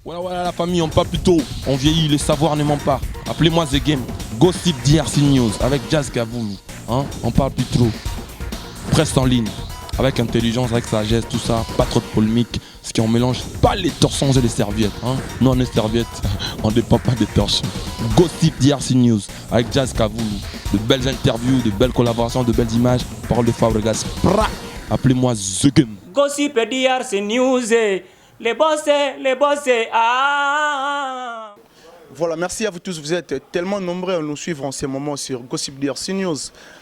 Voilà la famille, on parle plus tôt, on vieillit, le savoir ne ment pas. Appelez-moi The Game, Gossip DRC News avec Jazz Gavoulou. Hein? On parle plus trop. Presse en ligne, avec intelligence, avec sagesse, tout ça, pas trop de polémique. Ce qui on mélange pas les torsons et les serviettes. Hein? Nous on est serviettes, on ne dépend pas des torsons. Gossip DRC News avec Jazz Gavoulou. De belles interviews, de belles collaborations, de belles images. Parole de Fabregas. Appelez-moi The Game. Gossip DRC News. Les boss, ah. Voilà, merci à vous tous. Vous êtes tellement nombreux à nous suivre en ce moment sur Gossip DRC News.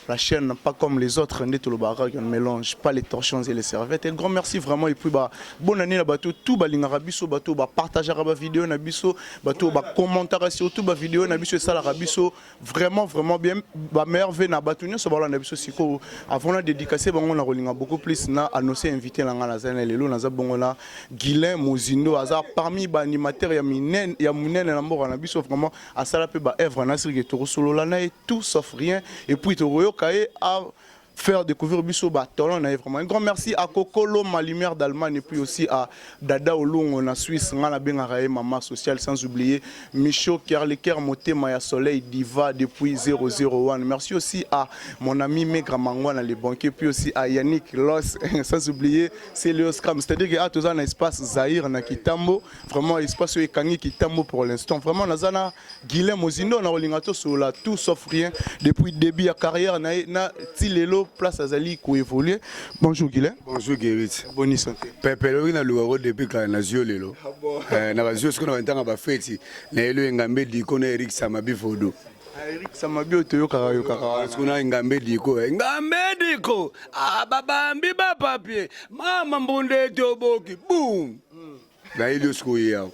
La chaîne, pas comme les autres, on ne mélange pas les torchons et les serviettes. Et grand merci vraiment. Et puis, bonne année, tout l'Arabiso, partager la vidéo, commenter surtout la vidéo, ça la rabiso. Vraiment bien. Merveille, avant la dédicace, on a beaucoup plus annoncé invité la Guilain Mozindo, parmi les animateurs, il y a Mounen vraiment à ça la peut œuvre Nasri qui est solo là et tout sauf rien et puis à faire découvrir Bisso Batalon. Vraiment un grand merci à Kokolo, ma lumière d'Allemagne, et puis aussi à Dada Olong en Suisse, Maman Sociale, sans oublier Micho Kerleker Moté Maya Soleil Diva depuis 001. Merci aussi à mon ami Megra Mangwana les banquiers, puis aussi à Yannick Loss, sans oublier c'est Léo Scram. C'est-à-dire qu'il y a tout un espace Zahir na Kitambo, vraiment espace Ekangi Kitambo pour l'instant. Vraiment Nazana Guilhem Mozindo on a Rolingato sur la tout sauf rien depuis le début de la carrière na Tilelo place à Zali qui évolue. Bonjour Guilain. Bonjour Guérit. Bonne santé. Pepelo na luaro depuis quand na zio lelo. Na bazio ce qu'on a entendre ba feti. Na elo ngambe di ko na Eric Samabi fodo. Eric Samabi otoyo karayo kara. Parce qu'on a ngambe di ko. Ngambe di ko. Ah babambi ba papier. Mama mbonde toboki. Boum. Na elo sko ya.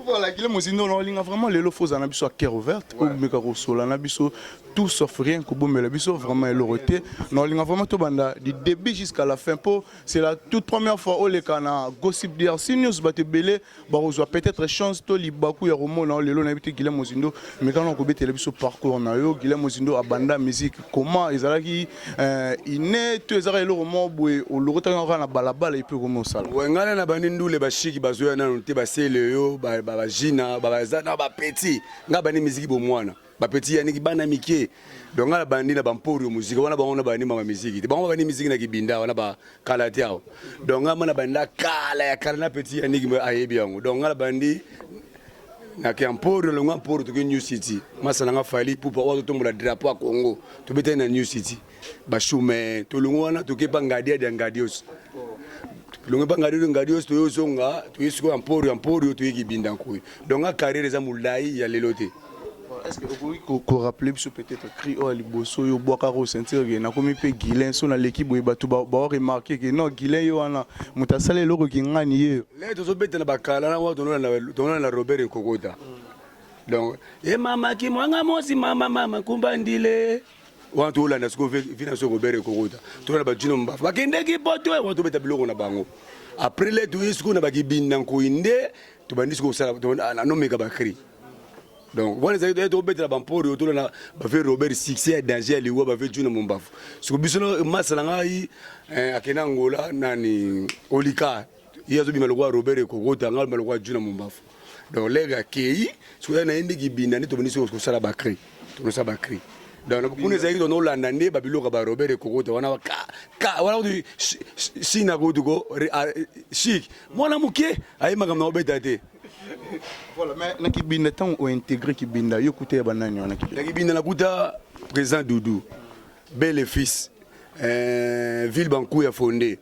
Voilà, Guilain Mozindo on a vraiment les lofos en abisso à cœur ouverte pour mekaro sola na biso tout sauf rien que bon mais la biso vraiment l'autorité non on a vraiment tout banda du début jusqu'à la fin pour c'est la toute première fois où les cana Gossip DRC News ba te belé ba reçoit peut-être chance to libaku ya romo na lelo na bité Guilain Mozindo mais quand on ko bete la biso parcours na yo Guilain Mozindo abanda musique comment ezalaki iné to ezara le romo boy o lorota na balabala et puis comment ça ngala na banindu le bashiki bazoya na nte basele yo ba jina ba zana ba petit ngabani musique bo mwana ba petit yaniki bana mike donc ngala bandi na bampori musique wana bango na bani mama musique te bango bani musique na kibinda wana ba kala tiao donc ngama na banda kala ya kala na petit yaniki ayebi yango donc ngala bandi na kiampori lo ngampori to New City masana nga fali pour pouvoir tombola drapeau à Congo to bete na New City ba shume to lungwana to kepa ngadia de ngadios longue bangadio ngadios to yosonga to yisiko ampori to yikibinda nkuyi donc nga carrière za mulai ya lelote. Est-ce que vous pouvez rappeler peut-être Crio Aliboso yo Boakaro sentir que na komi pe Guilain so na l'équipe boy batu ba remarquer que non Guilain yo wana mutasale loko kingani ye le to so bete na bakala na wato na Robert Nkokota donc e mama ki mwanga mosi mama kumbandile wantu olanda siko vina so Robert Nkokota to na bajino mbafu bakende ki poto wato beta biloko na bango après le to yisiko na bakibinda nkoinde to bandisiko sala to na nomeka bakri. Donc, voilà, ça doit être la bampori autour de la Robert Sixé, danger, les ouah, bafé Juna Mumbaf. Ce que bisous, Massangai, à Kenangola, Nani, Olika, il y a du malware Robert et Kogota, un malware Juna Mumbaf. Donc, les gars qui, ce qu'on a indiqué qui binani, to venir sur le Salabakri, to Sabakri. Donc, pour les aïeux de Hollande, Babylon, Robert et Kogota, on a voilà du Sinago to go, chic. Moi, la mouké, aïe, ma gamme bêtate. Voilà, mais na kibinda tant ou intégré kibinda yo kuté banani na kibinda. Na kibinda na kuta président Doudou. Bel fils ville bankou ya fondé.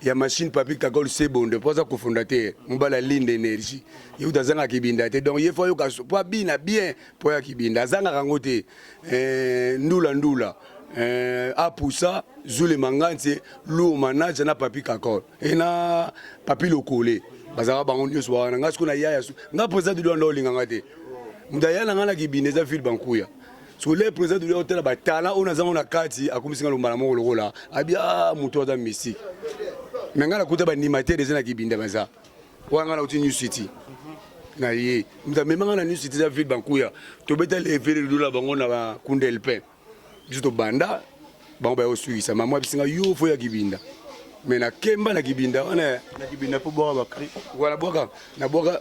Ya machine papi kakol c'est bon de pour ça cofondateur. Mbala ligne d'énergie. Yo tazanga kibinda te donc il faut yo ka pas bien pour ya kibinda zanga rangote ndula apusa zule manganze lu manager na papi kakol. Et na papi lokole. Bazara bango nyos wana nga sikuna yaya nga président du ndo linganga te mudaya na ngana kibineza ville bankuya so le président du hôtel ba tala ona zango na kati akumisinga lombala moko lokola abia muto za musique mais ngana kuta ba animateur des na kibinda baza wana na uti New City na ye mudamema ngana New City za ville bankuya to beta le ville du la bango na ba kundel pe juste banda bango ba osuisa mama bisinga yo fo ya kibinda. Mais na kemba na kibinda wana na kibinda pour boire bakri voilà boka na boka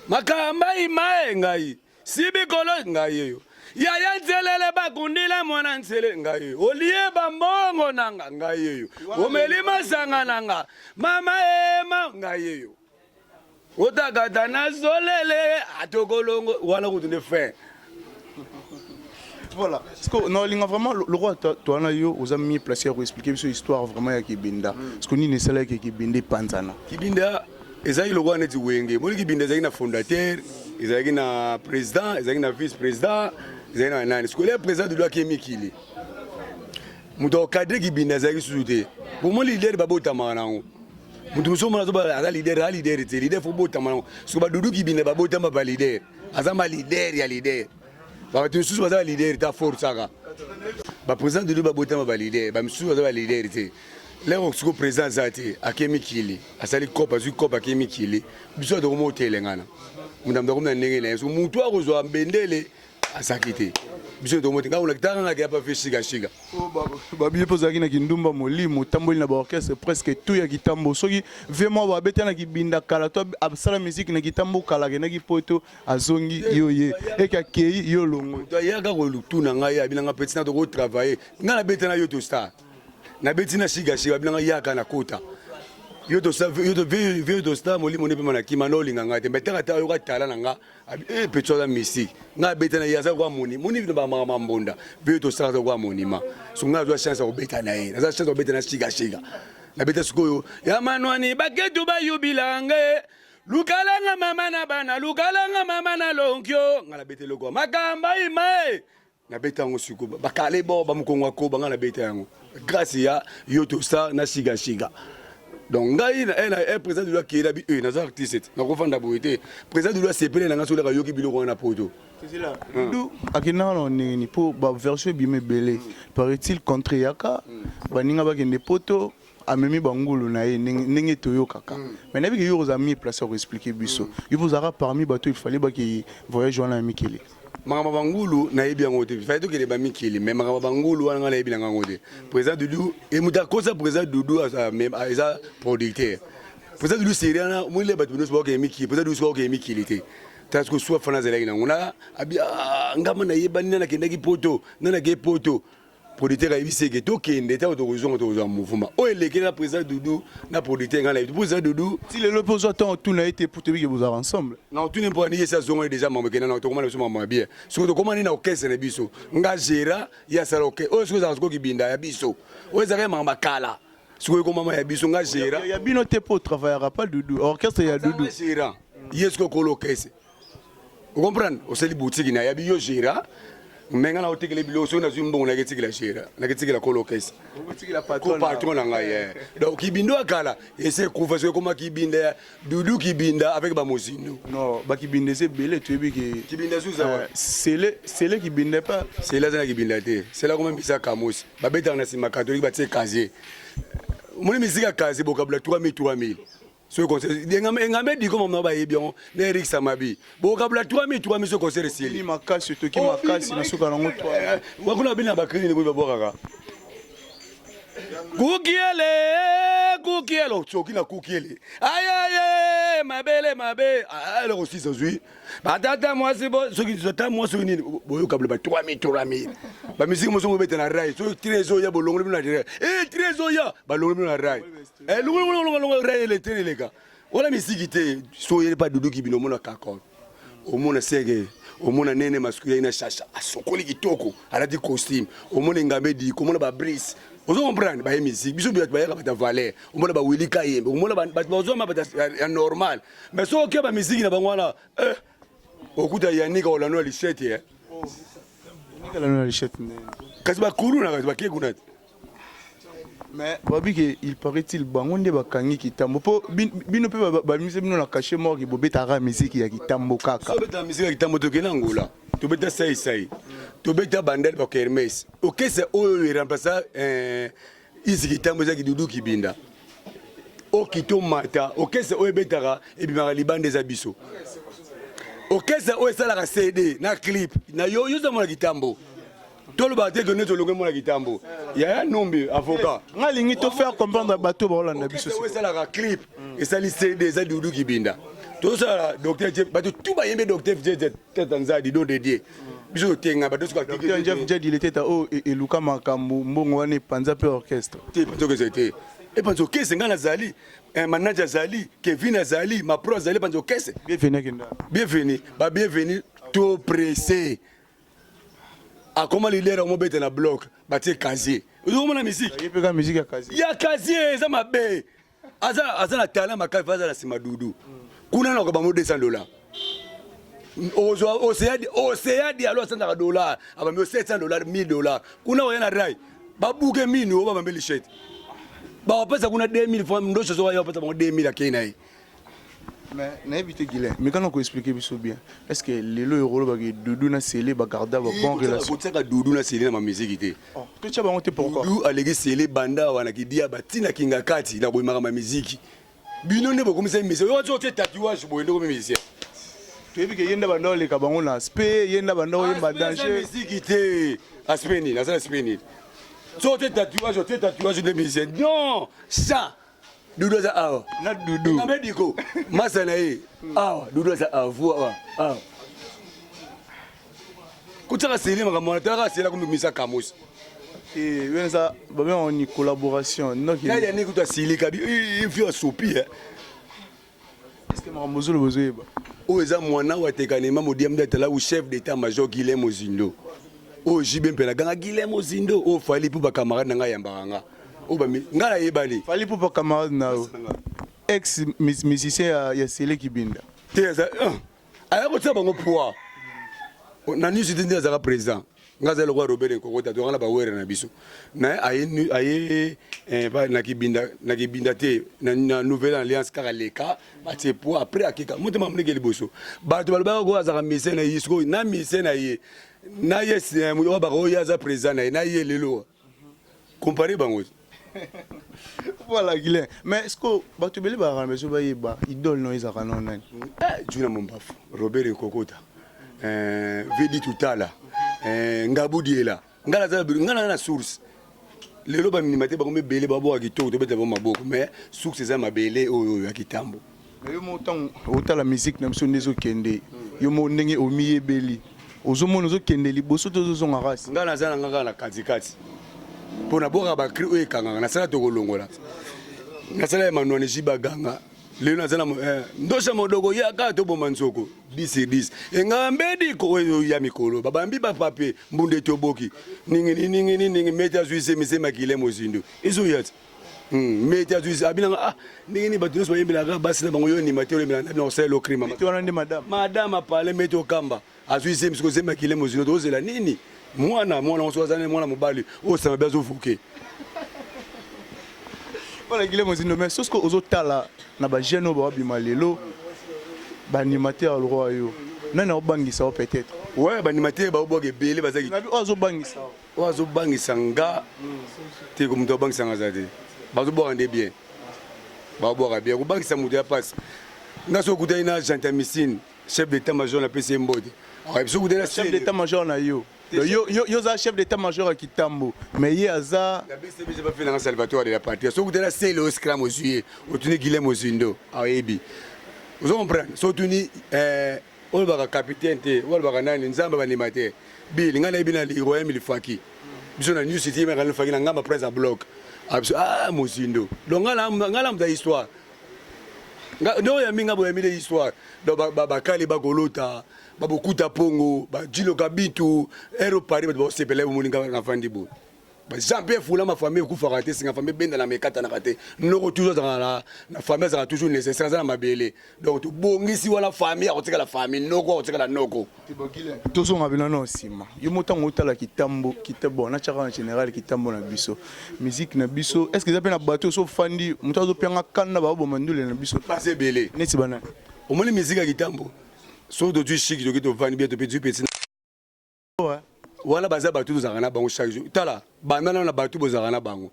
makamba imae ngai sibikolo ngai yo yaya nzelele bakundile mwana ntsele ngai yo olie bambongo nanga ngai yo omelima sanga nanga mama ema ngai yo otakata na zolele atokolongo wala kutunde fin. Voilà. Parce que non, vraiment, le roi, toi, yo, aux amis placés pour expliquer cette histoire vraiment à Kibinda. Parce qu'on est celle qui Kibinda Panzana. Kibinda, ezali le roi neti wenge. Moi Kibinda ezali na fondateur, ezali na président, ezali na vice-président, ezali na nani. Parce que le président de loi qui est Mikili. Muto cadre Kibinda ezali sous-te. Pour moi leader babo tamanango. Muto musoma na zoba ala leader te leader faut babo tamanango. Parce que badudu Kibinda babo tamba ba leader. Azama leader ya leader. Ba tu sous ba leader ta force saka. Ba président de ba botama ba leader, ba msu ba leader te. Là on se président zati akemi kili. Asali kopa zu kopa akemi kili. Biso de mo tele ngana. Mundam ko na ndengele. So mutu akozwa mbendele asakite. Biso de mo tinga on kitanga ngaka pa fishiga shiga. Ba biye pozaki na kindumba molimo tamboli na ba orchestre presque tout ya kitambo. Soki vraiment ba betana kibinda kala to absala musique na kitambo kala ke na kipoto azongi yoye e ka kei yo longo. To ya ka ko lutuna ngai ya binanga petina to ko travailler. Ngana betana yo to star. Na betina shiga shiga binanga ya kana kota. Yo to sa yo to star molimo ne pe mana kimano linganga te betaka ta yo ka tala nanga e petso da musique. Nga betana ya za kwa moni ba mama mbonda. Yo to star za kwa monima. So nga zo chance ko betana ye. Na za chance ko betana shiga shiga. Na beta sikoyo ya manwani baketu ba yubilange. Lukalanga mama na bana, lukalanga mama na lonkyo. Nga la bete loko makamba imae. Na beta ngo siko bakale bo ba mukongwa ko ba nga na beta yango. Grâce ya yo to star na shiga shiga. Donc ngai na président de loi qui est là na za artiste na ko fanda boité président de loi CPL na ngaso la yoki biloko na poto c'est là du akina no ni pour ba version bimé belé paraît-il contre yaka baninga ba kende poto amemi bangulu na ye ndenge toyokaka mais na bi yo aux amis place pour expliquer biso il vous aura parmi bateau il fallait ba ki voyage wana Mikili Mama bangulu na yebi yango te fay to ke ba Mikili mais mama bangulu wana na yebi yango te président Dudu et muta kosa président Dudu asa même asa producteur président Dudu seriana mo le batu no so ke Mikili président Dudu so ke Mikili te parce que soit fana zela ina ngona abi ngama na yeba nina na kendaki poto nana ke poto producteur a ibise ke to kende ta to zo mouvement o eleke na président Dudu na producteur ngana président Dudu si le opposant tout n'a été pour te dire que vous êtes ensemble non tu n'es pas ni ça zongo déjà maman ke na to comment so maman bien so to comment ni na okese na biso nga gera ya saloke o so za ko kibinda ya biso o za ka mama kala so ko mama ya biso nga gera ya bino te pour travailler pas Dudu orchestre ya Dudu gera yesko ko lokese vous comprenez au seli boutique na ya bi yo gera menga na otikele biloso na zumbo na ketikela gera na ketikela ko lokese ko patron na ngai donc kibindo akala ese kufa ko ma kibinda Dudu kibinda avec ba mosino non ba kibinde c'est belé tu bi ki kibinda suza c'est le kibinde pas c'est là za kibinda te c'est là comme bisa kamos ba beta na sima catholique ba tse casier moni misika casier vocabulaire 3000 ce conseil ngame dit comme on va y bien Eric Samabi vocabulaire 3000 ce conseil ici ni makasi to ki makasi na suka na ngoto wa kuna bina bakrini ko babora kukiele choki na kukiele aye mabe alors aussi ça zui batata moi c'est bon ce qui zota moi ce ni boyo kabla ba 3000 ba musique mo so beta na rai so trésor ya bolongo bina dire trésor ya ba longo bina rai longo rai le tene les gars wala musique te so yele pas Dudu kibino mona kakon o mona sege o mona nene masculin na chacha asokoli kitoko alati costume o mona ngambe di ko mona ba brise ozo comprendre ba musique biso biya ba ka valeur o mona ba wili kayembe o mona ba ozo ma ba normal mais so ke ba musique na bangwana okuta yanika olano lishete nika lano lishete kasi ba kulu na kasi ba ke kunat mais babi que il paraît-il bangonde bakangi kitambo po bino pe ba musique bino na caché mort ki bobeta musique ya kitambo kaka so beta musique ya kitambo to kena ngula to beta sai to beta bandel ba Hermes OK c'est oyo il remplaça ici kitambo za Dudu kibinda o kito mata OK c'est oyo betara et bimara libande za biso OK c'est oyo sala ka CD na clip na yo za mona kitambo tout le bateau que nous avons mon kitambo il y a un nombre avocat ngalingi to faire comprendre bateau ba Hollande biso c'est ça la clip et ça liste des Dudu kibinda Tout ça, docteur Jeff, tout va aimer docteur Jeff, Tanzanie, dis donc dédié. Bisous, tiens, docteur Jeff Jed, il était à haut et Luka Makambu, Mbongwane, Panza Peu Orchestre. Tu penses que c'était. Et penses que c'est un Azali, un manager Azali, Kevin Azali, ma pro Azali, penses que c'est. Bienvenue, bienvenue, tout pressé. Ah, comment il est dans le bloc, c'est casier. Vous avez la musique? Il y a musique à casier. Il y a casier, ça m'a bé. Azala talent, ma carte, Azala c'est ma doudou. Kuna na ko 200 $. Océadi alors $100, aba $700, $1000. Kuna oyana rai. Ba bouke mini o ba mbeli shit. Ba pesa kuna 2000 fois ndo so wa pesa 2000 akena yi. Mais na éviter Guilin. Mais quand on peut expliquer bien, est-ce que les euro ba doudou na scellé ba garda ba bonne relation. Ko tsaka doudou na scellé na ma musique té. Oh, to tcha ba monter pourquoi? Doudou alegi scellé banda wana kidia batina kinga kati na boyima ma musique. Bino ne bokomisa musique. Yo tso tatouage boyendo ko musicien. Tu as vu que yenda banda le kabango na aspect, yenda banda o yemba danger. Musique té. Aspeni, na ça aspeni. Tso tatouage de musicien. Non, ça. Doudou za awa. Na doudou. Na mediko. Masana yi. Awa, doudou za awa. Awa. Kutaka seli makamona, taka seli comme misa Camus. Et bien ça, on est collaboration. Donc il y a ni kuta seli kabi, il faut soupi. Est-ce que Maramozo le besoin ba? O eza mwana wa tekanema modiam d'être au chef d'état-major Guillermo Zindo. O jibe mpela ganga Guillermo Zindo o fali pour ba camarade nga yambanga. O ba ngala yebali. Fali pour ba camarade na ex musicien ya Sele Kibinda. Teza aya ko tsaba ngo poa. Na ni zidinde za président. Ngaza le roi Robert Nkokota to ngala ba wera na biso. Na aye ba na kibinda te na nouvelle alliance Karaleka ba te poa après akika. Mutema mnege liboso. Ba to ba ko za mise na yisko na mise na ye. Na yes mo ba ko ya za président na ye lelo. Comparé bango. Voilà Guilin. Mais est-ce que tu beli ba rambe so ba yeba idole no izaka non nani? Juna Mombafu, Robert Nkokota. Vedi tutala. Ngabudiela. Ngala na source. Lelo ba minimate ba ko mebele ba bo akito to beta ba maboko mais source za mabele oyo akitambo. Yo mo tant otala musique na biso ndezo kende. Yo mo ndenge omiye beli. Ozomona zo kende liboso to zo nga rasi. Ngala za nga na katikati. Pona boka ba kri oyo kanga na sala to kolongola. Na sala Emmanuel Jibaganga. Lelo na zana ndosha modogo ya ka to bomba nzoko 10 engambedi ko ya mikolo babambi ba papier mbunde to boki ningi meta zuise misema Guillermo Zindo izo yat meta zuise abina ningi batu so yembela ka basi na bango yo ni matelo mbela na sala lo crime to wana ndi madame pale meto kamba azuise misiko sema Guillermo Zindo to zela nini mwana so zana mwana mobali o sama bezo fuke. Voilà Guillermo Zindo mais ce que aux autres là na ba jeune ba bima lelo ba animateur le roi yo nana obangisa peut-être ouais ba animateur ba oboge bele bazaki na bi ozo bangisa nga te ko muto bangisa nga zade bazo bo rende bien ba bo ra bien ko bangisa muto ya passe nga so kuta ina gentamicine chef d'état-major na PC Mbodi ouais so kuta chef d'état-major na yo yo za chef d'état-major à Kitambo mais il y a ça la BCB j'ai pas fait dans Salvatore de la patrie so kuta c'est le scram au juillet au tuni Guillermo Zindo a ebi vous comprenez so tuni olbaka capitaine te olbaka nani nzamba animateur bil ngana ibina li royaume lifaki biso na news city ngana lifaki na ngamba presse block Mozindo donc ngala mda histoire ndo ya minga bo ya mide histoire do bakali bakolota babokuta pongo ba jilo kabitu ero pari ba sepele muninga na fandi bo ba Jean-Pierre Fula ma famille ku farate singa famille benda na mekata na kate noko toujours dans la famille ça toujours nécessaire ça na mabele donc to bongisi wala famille akotika la famille noko akotika la noko tozo ngabina no sima yo motango otala kitabo na chaka en général kitambo na biso musique na biso est-ce que ça peut na bateau so fandi mutazo pianga kanda ba bo mandule na biso passer belé neti bana au moins musique à kitambo so do tu chic to vani bien to petit ouais wala baza batu tozakana bango chaque jour tala bandana na batu bozakana bango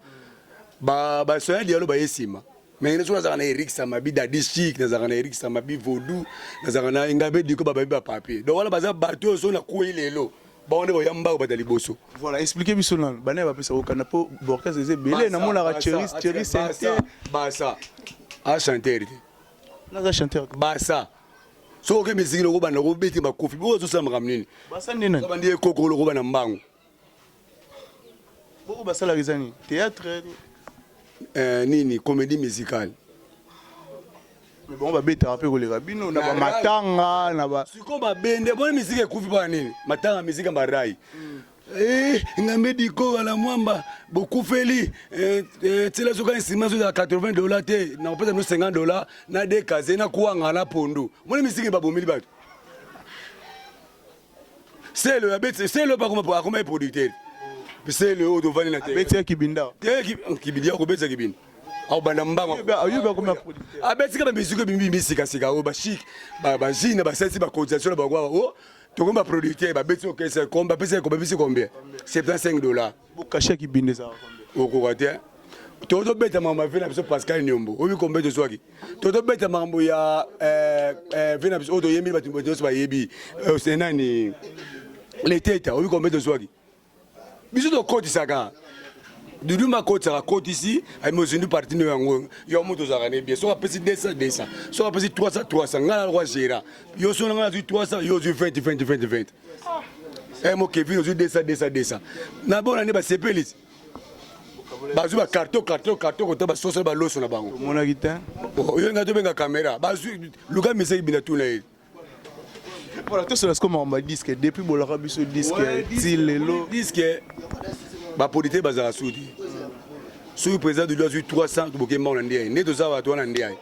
ba soya dialo ba yesima mais ne so zakana Eric Samabi Daddy Chic na zakana Eric Samabi Vodou na zakana Ingabe diko ba ba papier donc wala baza batu so na kuilelo ba onde boyamba ba liboso voilà expliquez biso nan bana ba pesa okana po borkes ze belé na mona ra Cherry Center ba ça a chanter naza chanteur basa soki misiki loko bana ko beti makofi bo zo sama kamnini basa nini ba ndiye koko loko bana mbangu boko basala rizani théâtre nini comédie musicale mais bon ba beta rapper ko leka bino na ba matanga na ba siko ba bende bona misiki ekufi ba nini matanga misiki marai ngamediko ala mwamba bokufeli tela soka nsima so ya $80 te na opesa no $50 na de kaze na kuanga na pondo moni misiki babomili bato c'est le abet c'est le pas comme producteur c'est le auto vani na te beta kibinda kibidia ko beta kibinda au banda mbango ayuba comme producteur abeti ka misiki bimbi sika sika o ba chic ba jina ba sensi ba cotisation ba kwa o tu comme producteur ba beti ok c'est combien pesa combien pesa combien $75 bu cacher kibinde ça combien au côté todo beta mama vina biso Pascal Nyombo obi combien de soaki todo beta mambo ya vina biso odo yemi batumbo de so ba yebi c'est nani les têtes obi combien de soaki biso do code saka Dudu ma côte ça côte ici ay mo zinu parti no yango yo moto za ne bien so a pesi 200 so a pesi 300 ngala roi gera yo so ngala 300 yo 20 mo Kevin ozu 200 na bona ne ba sepelis bazu ba carton ko to ba soso ba loso na bango mona kita yo ngato benga camera bazu luka message bina tuna yi voilà tout cela comme on va disque depuis bolaka biso disque tilelo disque ba polité bazara soudi sous président de l'OAS 300 boké mon ndie ne to za to na ndie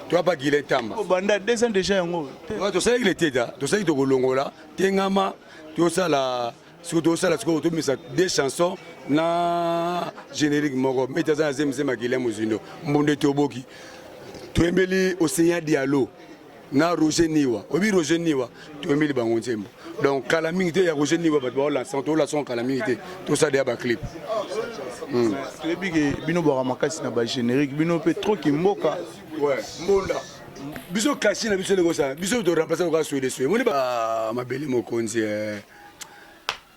tu as pas gilé tamba banda 2 ans déjà yango to sai il était là to sai to kolongola tengama to sala surtout sala to misa des chansons na générique moko metaza zemze magile muzindo mbonde to boki to embeli Océan Diallo na Roger Niwa obi Roger Niwa to embeli bango nzembo donc calamité ya Roger Niwa ba la santo la son calamité tout ça des ba clip bino bora makasi na ba générique bino pe trop ki mboka ouais mbonda biso kashi na biso le kosa biso to remplacer ko soué dessus moni ba mabeli mokonzi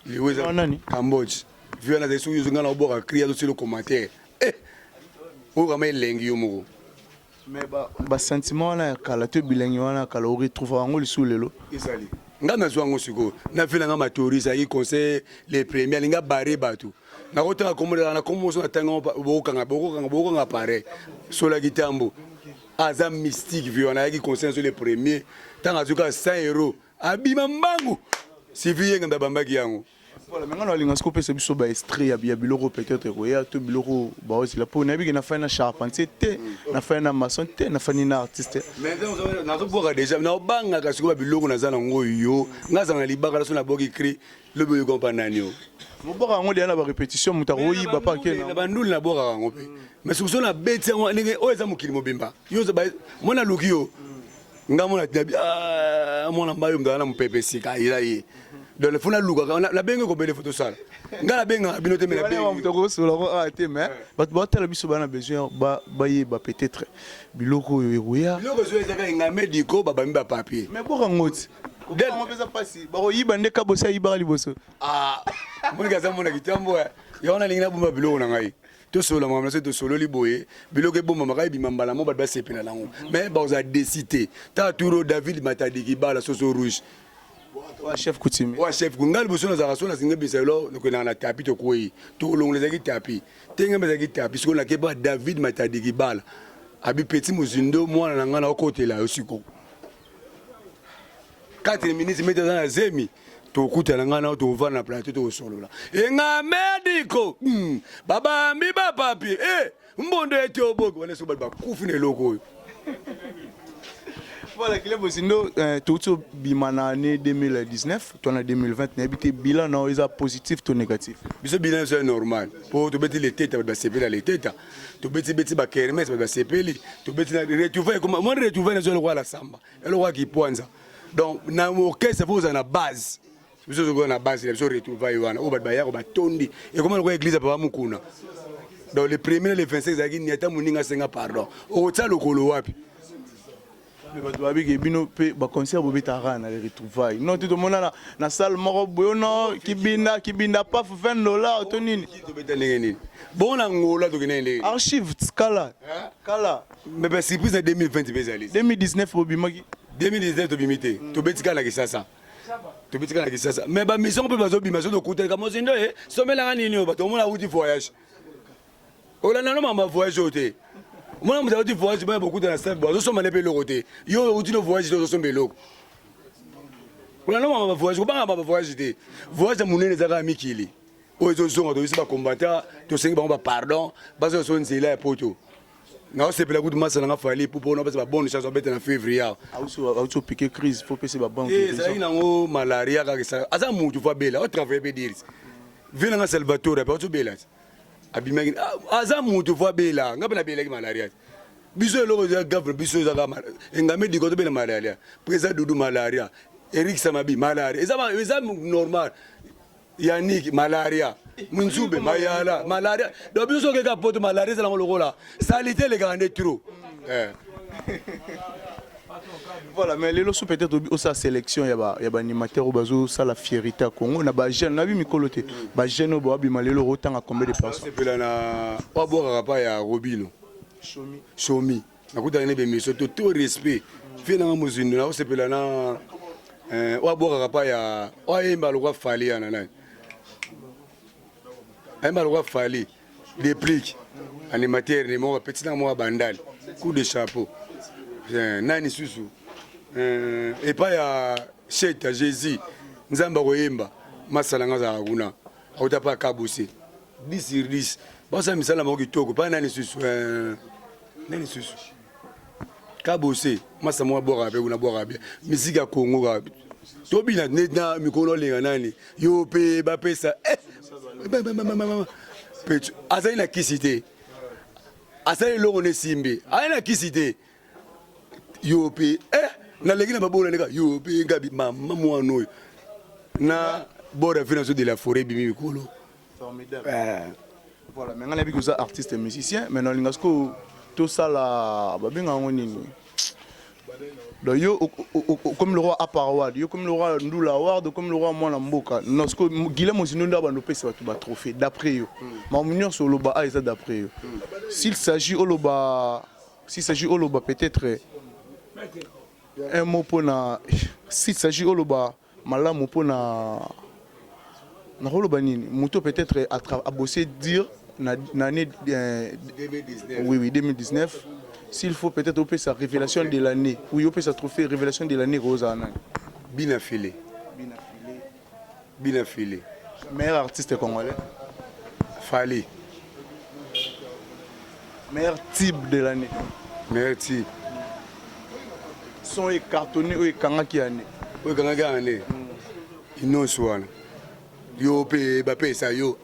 liweza nani Cambodge vu na desu yuzu ngana oboka kriya to le commentaire o kama elengi yo moko mais ba sentiment na kala to bilengi wana kala o retrouve ngo lisou lelo isali ngana zo ngo siko na vila nga matorisa yi conseil les premiers linga baré batou na kota komola na komoso na tanga bokanga pare sola gitambo aza mystique viona yaki conseil sur les premiers tanga zuka €100 abima mbangu siviye nganda bambaki yango voilà mais ngana linga scope se biso ba extrait ya biloko peut-être ko ya to biloko ba aussi la po na bi na fa na charpentier te na fa na maçon te na fa na artiste mais na zo boka déjà na banga ka siko ba biloko na zana ngo yo ngaza na libaka la so na boki écrit le boyo kompanani yo mo boka ngo dia na ba répétition mutaro yi ba pa ke na bandul na boka ngo pe mais siko na beti ngo ndenge o eza mukili mobimba yo za ba mona lukio ngamona tabi mona mbayo ngana mpepesi ka ila yi donc le fona luka la benga ko bele photo sala ngala benga binote mena benga mutako solo ko ate mais ba tala biso bana besoin ba yi ba peut-être biloko yo ya biloko zo ezaka ngame diko ba bambi ba papier mais boka ngoti del mo pesa pasi ba ko yiba nde kabosa yiba liboso moni gaza mona kitambo ya ona lingina bumba biloko na ngai to solo mama se to solo liboye biloko e bomba makai bimambala mo ba sepela nango mais ba oza décider ta turo David Matadiki bala soso rouge wa chef coutume wa chef kungali bosona za rasona singa biselo ko na tapis to koyi to longoleza ki tapis tenga meza ki tapis ko na ke ba David Matadiki bala abi petit muzindo mwana na ngana okotela osiko 4 minutes meta na zemi to kutana ngana to vana na plateau to solola enga medico baba mi ba papi mbondo ete oboko wana so ba kufine loko voilà qu'il est bosindo tout bimana année 2019 toi en 2020 n'habité bilan non est positif ou négatif biso bilan c'est normal pour to beti les têtes ba sepela les têtes to beti ba kermes ba sepeli to beti na retrouver comme moi retrouver na zo la samba le roi qui poinza donc na orchestre faut na base biso zo na base biso retrouver wana o ba ya ko ba tondi et comment ko église ba mukuna donc les premiers les 25 zaki ni ata muninga senga pardon o tsa lokolo wapi Mais bato babiki bino pe ba concert bobetara na les retrouvailles. Non tout le monde na salle moko boyo non kibinda pas $20 to nini. Bon na ngola to kenende. Archive kala. Kala. Mais ba surprise en 2020 bezali. 2019 bobimaki. 2019 to bimité. To betika na kisasa. To betika na kisasa. Mais ba mission pe bazo bimaso to kutel kamo zindo somela ngani ni bato mona uti voyage. Ola na no mama voyage ote. Moi, je suis voyage, je beaucoup de la salle. Je suis allé au côté. Je suis voyage, je suis allé au voyage, je suis voyage. Voyage, mon nez est ami qui est. Je suis combattant, je suis pardon, je suis là pour tout. Non, c'est pas la goutte de masse à la famille pour nous passer la bonne chance en février. Tu piqué crise, il faut passer la banque. Ça y est, malaria, ça. Asa mou tu vois bella, on travaille bien dire. Viens dans Salvatore, après tu bella. Abimagi aza mutu fois bela ngapela bela ki malaria biso loko ya gavre biso za kama ngame diko to bela malaria président Doudou malaria Eric Samabi malaria eza normal Yannick malaria Munzube mayala malaria do biso ke ka poto malaria za loko la salité les gars trop voilà mais les lots peut-être au sa sélection y a animateur au bazo ça la fierté à Congo na ba jeune na bi mikolote ba jeune au babi malelo autant à combien de personnes c'est pela na wa boka pa ya Robino Shomi na kuta ne be miso tout respect fina muzindo na c'est pela na wa boka pa ya wa imba lo kwa fali ya na imba lo kwa fali réplique animateur ne mo petit na mo bandal coup de chapeau nani susu et pas ya cheta Jésus nzamba koyemba masala ngaza kuna autapa kabuse 10 sur 10 basa misala mo kitoko pa nani susu kabuse masa mo bora be kuna bora be misika Congo ka tobina na mikolo lenga nani yo pe ba pesa petu azali na kisite azali longo ne simbi aina kisite yope na legi na babola neka yope ngabi mama mwana na bora finance de la forêt bimi mikolo formidable voilà mais ngana bi ko za artiste musicien mais non lingasko to sala babenga ngonini donc yo comme le roi Aparawad yo comme le roi Ndula Award comme le roi Mwana Mboka non ce que Guilhem Ozinonda ba no pesa ba trophée d'après yo ma munir sur loba a ça d'après yo s'il s'agit oloba peut-être un mot pour na s'il s'agit oloba malamu pour na holoba nini muto peut-être à bosser dire na année 2019 oui 2019 s'il faut peut-être opérer sa révélation de l'année oui opérer sa trophée révélation de l'année Rosana binafilé meilleur artiste congolais Fali meilleur type de l'année meilleur type son cartonné ou kangaki année inoswana yo pe ba pesa yo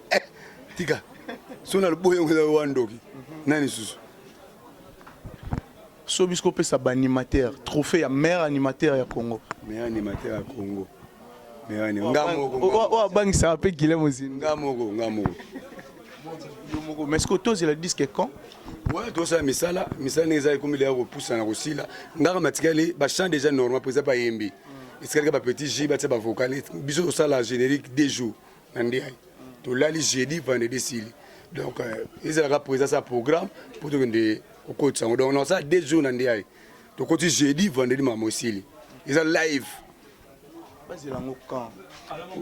tika sona le boyo wandoki nani susu Sobisco peut sa animateur trophée à meilleur animateur à Congo meilleur animateur à Congo ngamo bangi ça appelle Guilhem Ozinonda ngamo mais est-ce que toi il a dit que quand ouais toi ça misala neza comme il a repoussé na kosila ngaka matikali ba chant déjà normal pour ça pas yembi est-ce que ba petit J ba ba vocal biso ça la générique des jours nandi ay to lali jeudi vendredi sili donc ils a présenter ça programme pour te de au coach donc non ça des jours nandi ay to coach jeudi vendredi mamosili ils a live basi la ngoka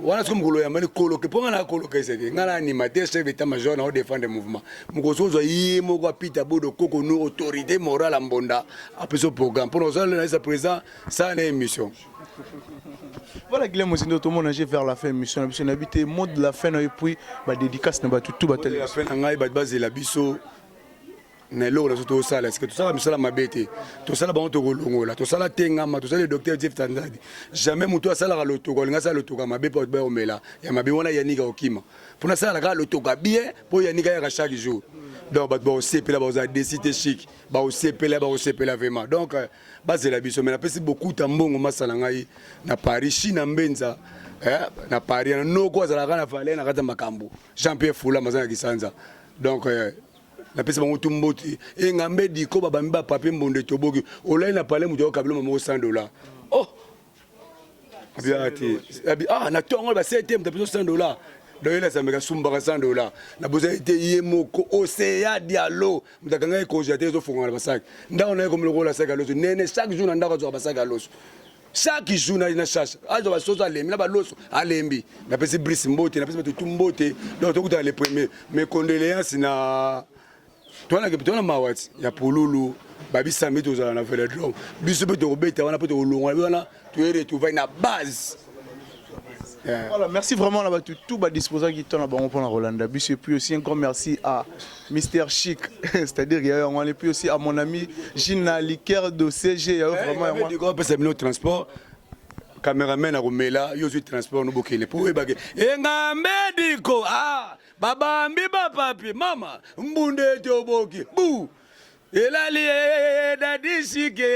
wana comme ngolo ya mani kolo ke ponga na kolo ke sete ngala animateur chef d'état major na défendre mouvement mukosozo yimo kwa pita bodo koko no autorité morale mbonda après ce programme pour nous là ça présent ça une émission voilà Guilhem Ozinonda tout le monde a vers la fin émission on habité mode de la fin et puis ba dédicace na ba tout ba télé la fin ngai ba base la biso na lo la soto sala est-ce que tout ça misala mabete tout ça la banto kolongola tout ça la tengama tout ça le docteur Jeff Tandadi jamais muto asala ka loto kolinga sa loto ka mabe pa ba omela ya mabe wana yanika okima pona sala ka loto ka bien po yanika ya chaque jour donc ba bo sepela ba za décider chic ba o sepela vraiment donc base la biso mais na pesi beaucoup tambongo masala ngai na Paris China mbenza na Paris na no ko azala kana fale na kata makambo Jean-Pierre Fula mazana kisanza donc napesa bango tumbote engambe diko babambi ba papier mbonde toboki olai na pale muto kabilo mamo $100 oh ah na tongo ba 7e mtapeso $100 donc là ça me gasumba $100 na boza été yemoko océan dialo mutakanga e congélateur zo fonga ba sac ndako na ko mloko la sac à loso nene chaque jour na ndako zo ba sac à loso chaque jour na chasse azo ba soso alembi na ba loso alembi na pesi Brice Mbote na pesi tout Mbote donc tokuta les premiers mes condoléances na toi na mawati ya polulu babi sambi tozala na velodrome biso pe to robeta wana pe to longa wana to retrouver na base. Voilà, merci vraiment là tout bas disposant qui tourne à bon pour la Rolanda Bis et puis aussi un grand merci à Mister Chic, c'est-à-dire il y a et puis aussi à mon ami Gina Liker de CG vraiment moi du coup parce que transport caméraman à Romela yo suis transport no bokele pour ebage engambe diko ah baba mbiba papi mama mbunde toboki bu elali dadishike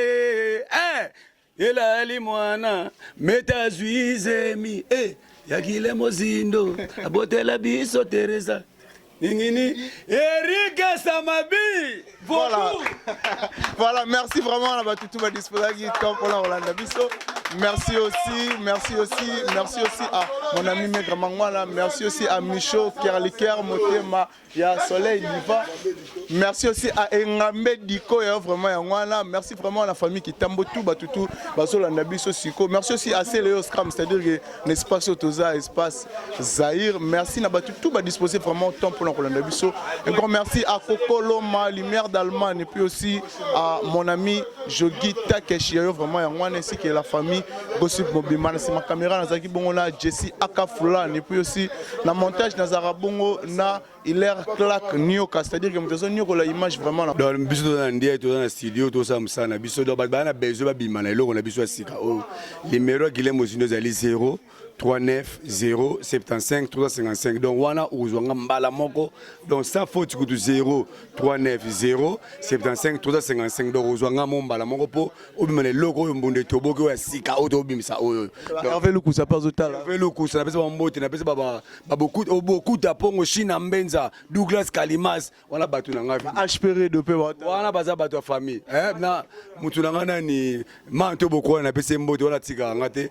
elali mwana metazuizemi yakile mozindo abotela biso Teresa ningini Erika Samabi voilà. Voilà, merci vraiment à tout ma disposition pour la Rolanda Bisso. Merci aussi à mon ami Maître Mangwala, merci aussi à Michaud Kerliker Motema ya Soleil Diva. Merci aussi à Engambe Diko ya vraiment Yangwana, merci vraiment à la famille qui tambo tout Rolanda Bisso Siko. Merci aussi à Célio Scram, c'est-à-dire que l'espace Otoza, espace Zahir. Merci à tout ma disposition vraiment temps pour la Rolanda Bisso. Un grand merci à Coco Loma, Lumière d'Allemagne et puis aussi à mon ami Jogi Takeshi vraiment Yangwana ainsi que la famille Gossip Mobima, c'est ma caméra Nazaki Bongo na Jessie Akafulan et puis aussi la montage Nazara Bongo na Hilaire Clark Nyoka, c'est-à-dire que nous avons la image vraiment là. Dans le biso dans ndia to dans studio to ça musana biso do bana bezo ba bimana eloko na biso asika o numéro Guilhem Mozino zali 0 39 0 75 355 donc wana uzwanga mbala moko donc ça faute ku 0 39 0 75 355 donc uzwanga mbala moko po obimana eloko mbunde toboki wa sika o to bimisa oyo Hervé Lukusa pas otala Hervé Lukusa na pesa ba mbote na pesa ba beaucoup tapongo China Mbenza Douglas Kalimas wana batu na ngafi HPR de pe wana baza batu ya famille na mutu na ngana ni manto boko na pesa mbote wana tika ngate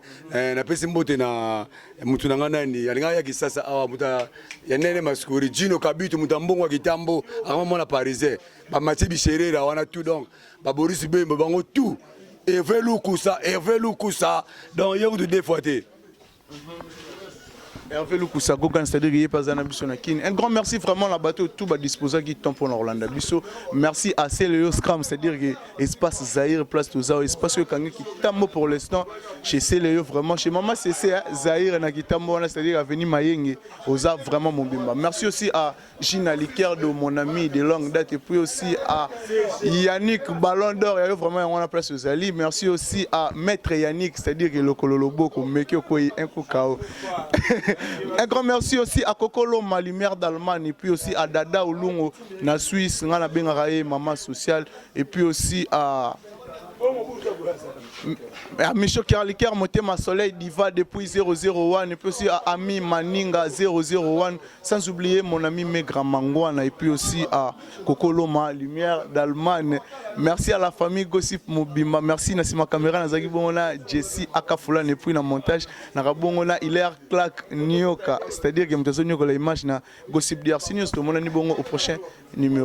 na pesa mbote na mutu na ngana ni alinga ya kisasa awa muta ya nene maskuri Jino Kabitu mutambongo wa kitambo ama mwana parisien ba Mathieu Bicherera wana tout donc ba Boris Bembo bango tout Hervé Lukusa donc yo de défoité. Hervé Lukusa Gogan, c'est-à-dire qu'il n'y a pas un abus. Un grand merci vraiment la bateau tout bas disposant qui tombe pour Orlando Bisso. Merci à Célio Scram, c'est-à-dire que espace Zahir, place Toza, espace qui tambo pour l'instant chez Célio vraiment chez Maman c'est Zahir qui tambo, c'est-à-dire à venir Mayenge, Oza vraiment mon bimba. Merci aussi à Gina Liker de mon ami de longue date et puis aussi à Yannick Ballon d'Or, il y a vraiment on a place aux Ali. Merci aussi à Maître Yannick, c'est-à-dire que le Kololobo comme Mekio Koyi un Kokao. Un grand merci aussi à Kokolo, ma lumière d'Allemagne, et puis aussi à Dada Oulungo, na Suisse, na Bengaraye, maman sociale, et puis aussi à Michaud Kerliker, Motema Soleil Diva depuis 001, et puis aussi à Ami Maninga 001, sans oublier mon ami Maigre Mangwana, et puis aussi à Kokolo, ma lumière d'Allemagne. Merci à la famille Gossip Mobima, merci Nassima Caméra, Nazaki Bongona, Jessie Akafulan, et puis dans le montage, Narabongona, Hilaire Clark Nyoka, c'est-à-dire que nous avons l'image na Gossip DRC News, tout le monde est bon au prochain numéro.